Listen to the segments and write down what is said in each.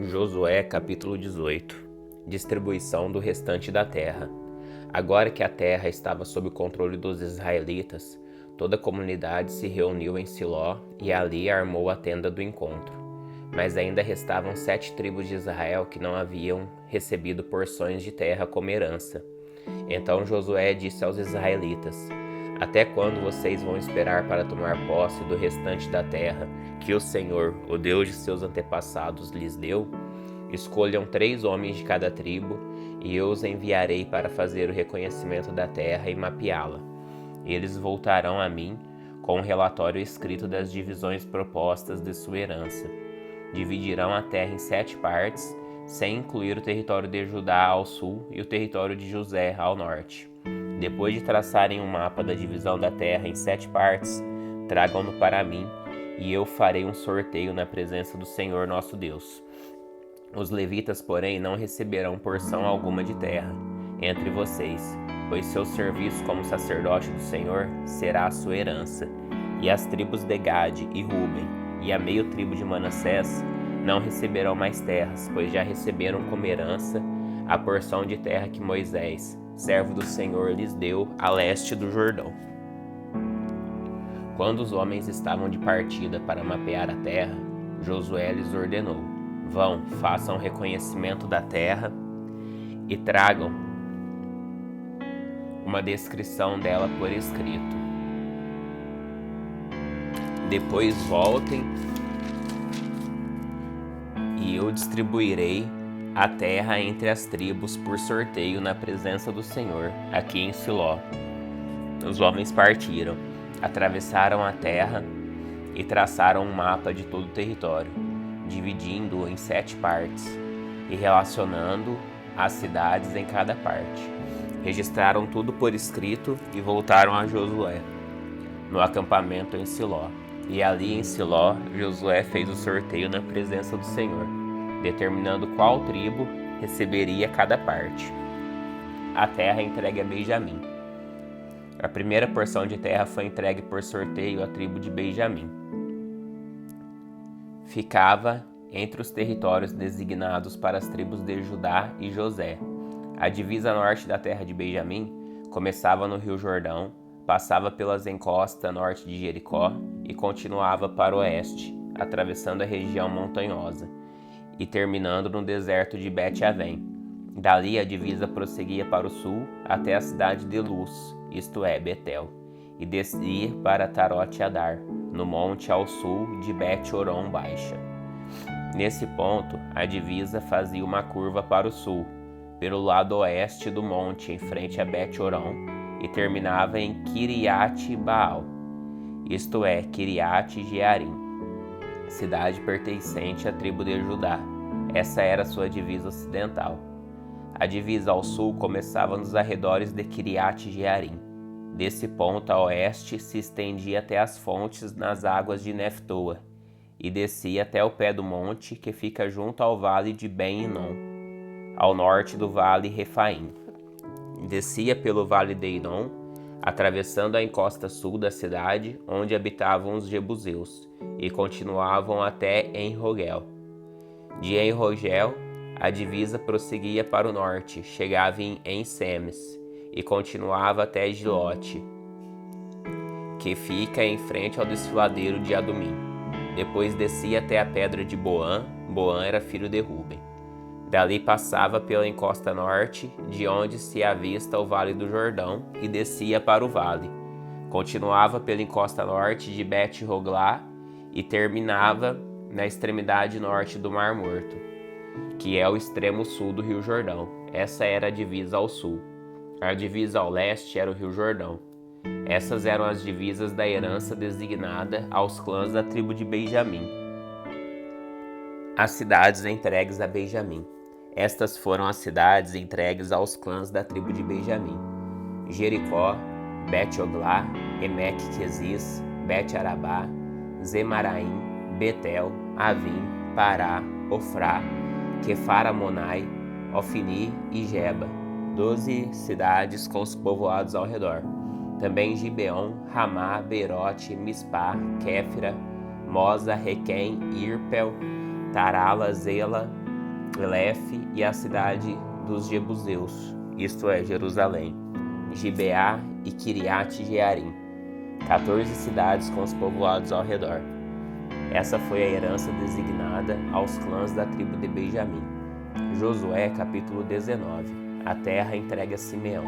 Josué capítulo 18. Distribuição do restante da terra. Agora que a terra estava sob o controle dos israelitas, toda a comunidade se reuniu em Siló e ali armou a tenda do encontro. Mas ainda restavam 7 tribos de Israel que não haviam recebido porções de terra como herança. Então Josué disse aos israelitas: Até quando vocês vão esperar para tomar posse do restante da terra que o Senhor, o Deus de seus antepassados, lhes deu? Escolham 3 homens de cada tribo, e eu os enviarei para fazer o reconhecimento da terra e mapeá-la. Eles voltarão a mim com um relatório escrito das divisões propostas de sua herança. Dividirão a terra em 7 partes, sem incluir o território de Judá ao sul e o território de José ao norte. Depois de traçarem um mapa da divisão da terra em 7 partes, tragam-no para mim, e eu farei um sorteio na presença do Senhor nosso Deus. Os levitas, porém, não receberão porção alguma de terra entre vocês, pois seu serviço como sacerdote do Senhor será a sua herança. E as tribos de Gade e Ruben e a meio tribo de Manassés não receberão mais terras, pois já receberam como herança a porção de terra que Moisés, servo do Senhor, lhes deu a leste do Jordão. Quando os homens estavam de partida para mapear a terra, Josué lhes ordenou: Vão, façam o reconhecimento da terra e tragam uma descrição dela por escrito. Depois voltem e eu distribuirei a terra entre as tribos por sorteio na presença do Senhor, aqui em Siló. Os homens partiram, atravessaram a terra e traçaram um mapa de todo o território, dividindo-o em 7 partes e relacionando as cidades em cada parte. Registraram tudo por escrito e voltaram a Josué, no acampamento em Siló. E ali em Siló, Josué fez o sorteio na presença do Senhor, determinando qual tribo receberia cada parte. A terra entregue a Benjamim. A primeira porção de terra foi entregue por sorteio à tribo de Benjamim. Ficava entre os territórios designados para as tribos de Judá e José. A divisa norte da terra de Benjamim começava no rio Jordão, passava pelas encostas norte de Jericó e continuava para o oeste, atravessando a região montanhosa e terminando no deserto de Bet-Avém. Dali a divisa prosseguia para o sul até a cidade de Luz, isto é, Betel, e descia para Tarot-Adar, no monte ao sul de Bet-Horon Baixa. Nesse ponto, a divisa fazia uma curva para o sul, pelo lado oeste do monte, em frente a Bet-Horon, e terminava em Kiriat-Baal, isto é, Kiriat-Jearim, cidade pertencente à tribo de Judá. Essa era sua divisa ocidental. A divisa ao sul começava nos arredores de Kiriat-Jearim. Desse ponto a oeste se estendia até as fontes nas águas de Neftoa e descia até o pé do monte que fica junto ao vale de Ben-Hinom, ao norte do vale Refaim. Descia pelo vale de Hinom, atravessando a encosta sul da cidade, onde habitavam os jebuseus, e continuavam até En-Rogel. De En-Rogel, a divisa prosseguia para o norte, chegava em En-Semes e continuava até Gilote, que fica em frente ao desfiladeiro de Adumim. Depois descia até a pedra de Boã. Boã era filho de Ruben. Dali passava pela encosta norte, de onde se avista o Vale do Jordão, e descia para o vale. Continuava pela encosta norte de Bet-Roglá e terminava na extremidade norte do Mar Morto, que é o extremo sul do Rio Jordão. Essa era a divisa ao sul. A divisa ao leste era o Rio Jordão. Essas eram as divisas da herança designada aos clãs da tribo de Benjamim. As cidades entregues a Benjamim. Estas foram as cidades entregues aos clãs da tribo de Benjamim: Jericó, Bet-Oglá, Emek-Quezis, Bet-Arabá, Zemaraim, Betel, Avim, Pará, Ofrá, Quefar-Amonai, Ofni e Geba, 12 cidades com os povoados ao redor. Também Gibeon, Ramá, Berote, Mispá, Kéfira, Moza, Requém, Irpel, Tarala, Zela, Elefe e a cidade dos Jebuseus, isto é, Jerusalém, Gibeá e Kiriat Jearim, 14 cidades com os povoados ao redor. Essa foi a herança designada aos clãs da tribo de Benjamim. Josué, capítulo 19. A terra entregue a Simeão.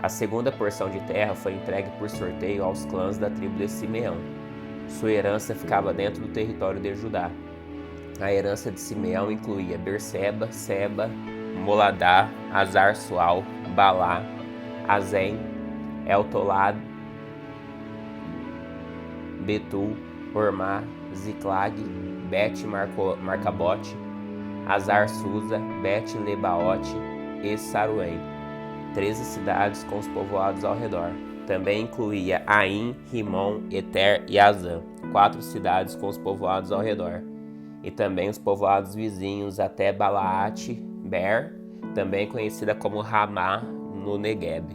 A segunda porção de terra foi entregue por sorteio aos clãs da tribo de Simeão. Sua herança ficava dentro do território de Judá. A herança de Simeão incluía Berseba, Seba, Moladá, Azar-Sual, Balá, Azem, Eltolad, Betul, Ormá, Ziclag, Bet-Marcabote, Azar-Susa, Bet-Lebaote e Saruém, 13 cidades com os povoados ao redor. Também incluía Aim, Rimon, Eter e Azã, 4 cidades com os povoados ao redor. E também os povoados vizinhos até Balaate, Ber, também conhecida como Ramá, no Negueb.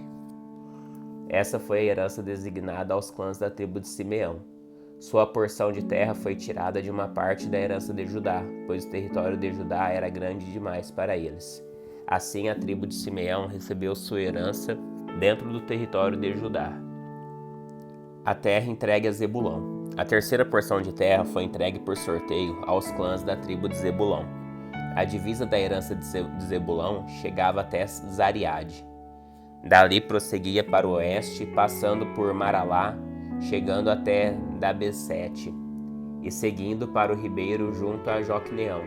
Essa foi a herança designada aos clãs da tribo de Simeão. Sua porção de terra foi tirada de uma parte da herança de Judá, pois o território de Judá era grande demais para eles. Assim, a tribo de Simeão recebeu sua herança dentro do território de Judá. A terra entregue a Zebulão. A terceira porção de terra foi entregue por sorteio aos clãs da tribo de Zebulão. A divisa da herança de Zebulão chegava até Zariade. Dali prosseguia para o oeste, passando por Maralá, chegando até Dabesete, e seguindo para o ribeiro junto a Joqueneão.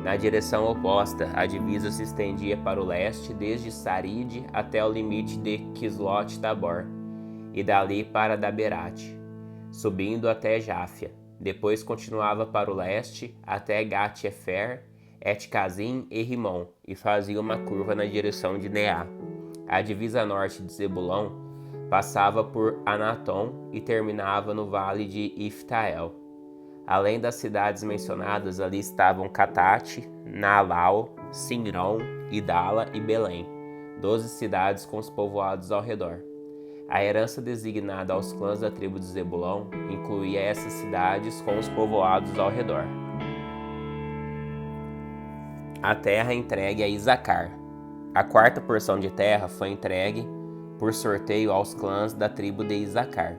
Na direção oposta, a divisa se estendia para o leste, desde Saride até o limite de Quislot-Tabor, e dali para Daberate, subindo até Jáfia. Depois continuava para o leste até Gat-Efer, Et-Cazim e Rimon, e fazia uma curva na direção de Neá. A divisa norte de Zebulão passava por Anatom e terminava no vale de Iftael. Além das cidades mencionadas, ali estavam Catate, Naalau, Simron, Idala e Belém, 12 cidades com os povoados ao redor. A herança designada aos clãs da tribo de Zebulão incluía essas cidades com os povoados ao redor. A terra entregue a Isacar. A quarta porção de terra foi entregue por sorteio aos clãs da tribo de Isacar.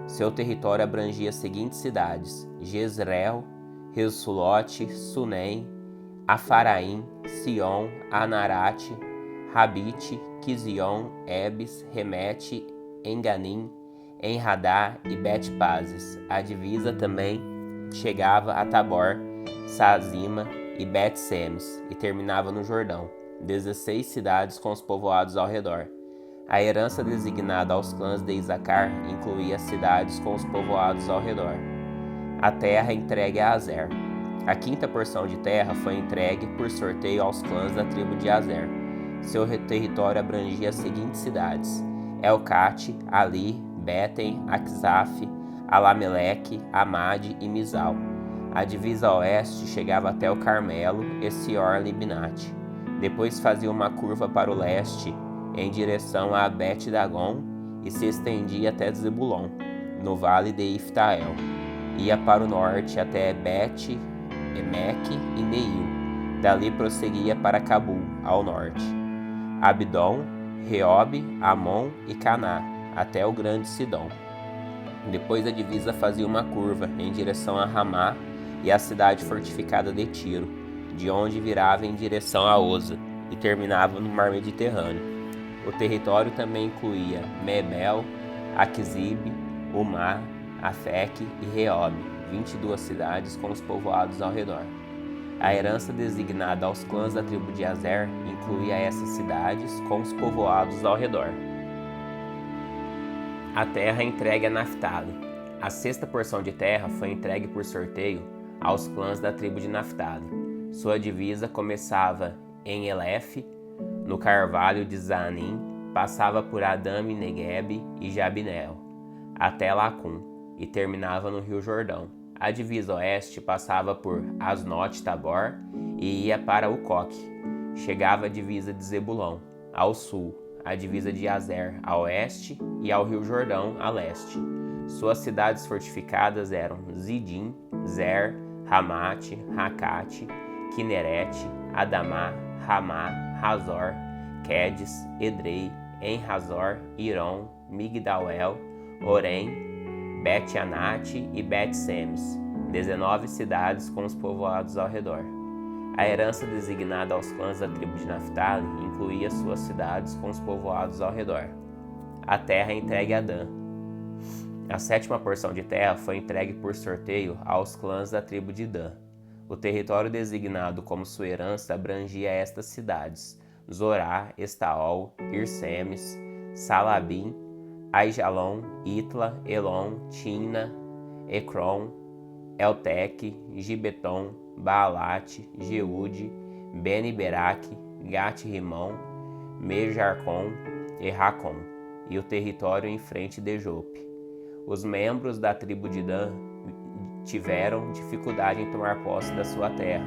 Seu território abrangia as seguintes cidades: Jezreel, Resulote, Sunem, Afaraim, Sion, Anarate, Rabite, Quizion, Ebes, Remete, Enganim, Enradá e Bet-Pazes. A divisa também chegava a Tabor, Sazima e Bet-Semes e terminava no Jordão. 16 cidades com os povoados ao redor. A herança designada aos clãs de Isacar incluía as cidades com os povoados ao redor. A terra entregue a Azer. A quinta porção de terra foi entregue por sorteio aos clãs da tribo de Azer. Seu território abrangia as seguintes cidades: Elcate, Ali, Beten, Aksaf, Alameleque, Amade e Mizal. A divisa oeste chegava até o Carmelo e Sior-Libnate. Depois fazia uma curva para o leste, em direção a Bet-Dagon, e se estendia até Zebulon, no vale de Iftael. Ia para o norte até Bet-Emeque e Neil. Dali prosseguia para Cabul, ao norte. Abdon, Reob, Amon e Caná, até o grande Sidom. Depois a divisa fazia uma curva em direção a Ramá e a cidade fortificada de Tiro, de onde virava em direção a Oza e terminava no mar Mediterrâneo. O território também incluía Mebel, Aquizib, Umá, Afec e Reob, 22 cidades com os povoados ao redor. A herança designada aos clãs da tribo de Azer incluía essas cidades com os povoados ao redor. A terra entregue a Naftali. A sexta porção de terra foi entregue por sorteio aos clãs da tribo de Naftali. Sua divisa começava em Elefe, no carvalho de Zaanim, passava por Adame Negueb e Jabneel, até Lacum, e terminava no Rio Jordão. A divisa oeste passava por Asnot-Tabor e ia para Ucoque. Chegava a divisa de Zebulão, ao sul, a divisa de Azer, a oeste, e ao Rio Jordão, a leste. Suas cidades fortificadas eram Zidim, Zer, Ramate, Racate, Quinerete, Adamá, Ramá, Razor, Quedes, Edrei, En-Razor, Irom, Migdal-El, Orém, Bet-Anate e Bet-Semes, 19 cidades com os povoados ao redor. A herança designada aos clãs da tribo de Naftali incluía suas cidades com os povoados ao redor. A terra entregue a Dan. A 7ª porção de terra foi entregue por sorteio aos clãs da tribo de Dan. O território designado como sua herança abrangia estas cidades: Zorá, Estaol, Irsemes, Salabim, Aijalon, Itla, Elon, Timna, Ecrom, Elteque, Gibeton, Baalate, Jeude, Beni-Beraque, Gat-Rimon, Mejarcon e Racon, e o território em frente de Jope. Os membros da tribo de Dan tiveram dificuldade em tomar posse da sua terra,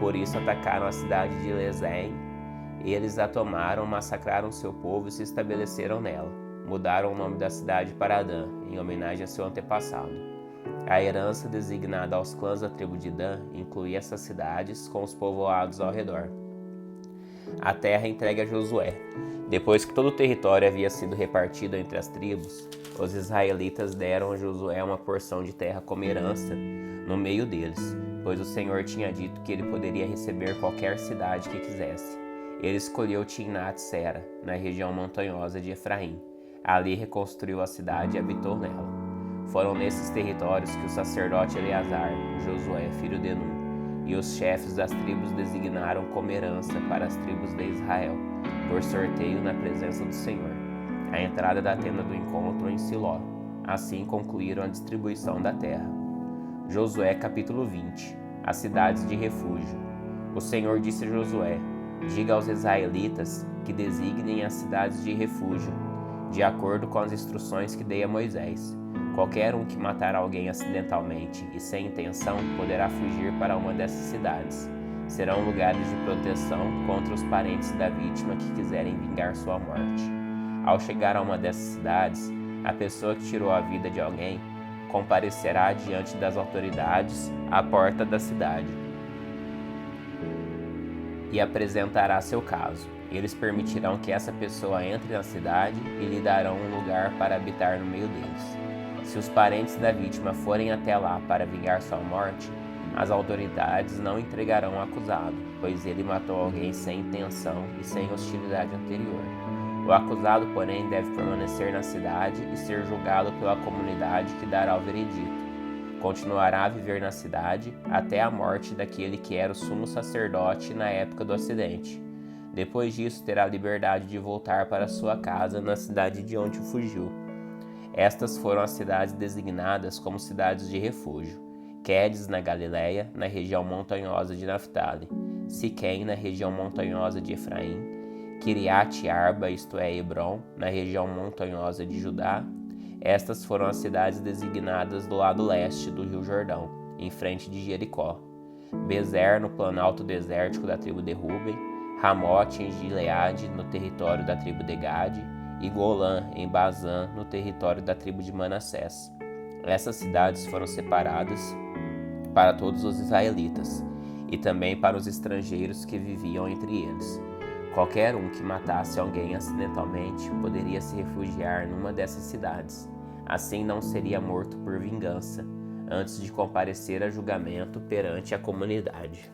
por isso atacaram a cidade de Lesém. Eles a tomaram, massacraram seu povo e se estabeleceram nela. Mudaram o nome da cidade para Dan, em homenagem a seu antepassado. A herança designada aos clãs da tribo de Dan incluía essas cidades com os povoados ao redor. A terra entregue a Josué. Depois que todo o território havia sido repartido entre as tribos, os israelitas deram a Josué uma porção de terra como herança no meio deles, pois o Senhor tinha dito que ele poderia receber qualquer cidade que quisesse. Ele escolheu Timnat-Sera, na região montanhosa de Efraim. Ali reconstruiu a cidade e habitou nela. Foram nesses territórios que o sacerdote Eleazar, Josué, filho de Nun, e os chefes das tribos designaram como herança para as tribos de Israel, por sorteio na presença do Senhor, a entrada da tenda do encontro em Siló. Assim concluíram a distribuição da terra. Josué capítulo 20. As cidades de refúgio. O Senhor disse a Josué: diga aos israelitas que designem as cidades de refúgio, de acordo com as instruções que dei a Moisés. Qualquer um que matar alguém acidentalmente e sem intenção poderá fugir para uma dessas cidades. Serão lugares de proteção contra os parentes da vítima que quiserem vingar sua morte. Ao chegar a uma dessas cidades, a pessoa que tirou a vida de alguém comparecerá diante das autoridades à porta da cidade e apresentará seu caso. Eles permitirão que essa pessoa entre na cidade e lhe darão um lugar para habitar no meio deles. Se os parentes da vítima forem até lá para vingar sua morte, as autoridades não entregarão o acusado, pois ele matou alguém sem intenção e sem hostilidade anterior. O acusado, porém, deve permanecer na cidade e ser julgado pela comunidade que dará o veredito. Continuará a viver na cidade até a morte daquele que era o sumo sacerdote na época do acidente. Depois disso, terá liberdade de voltar para sua casa na cidade de onde fugiu. Estas foram as cidades designadas como cidades de refúgio: Quedes, na Galiléia, na região montanhosa de Naftali; Siquém, na região montanhosa de Efraim; Quiriate-Arba, isto é, Hebrom, na região montanhosa de Judá. Estas foram as cidades designadas do lado leste do rio Jordão, em frente de Jericó: Bezer, no planalto desértico da tribo de Ruben; Ramote, em Gileade, no território da tribo de Gade; e Golã, em Bazã, no território da tribo de Manassés. Essas cidades foram separadas para todos os israelitas, e também para os estrangeiros que viviam entre eles. Qualquer um que matasse alguém acidentalmente poderia se refugiar numa dessas cidades. Assim não seria morto por vingança, antes de comparecer a julgamento perante a comunidade.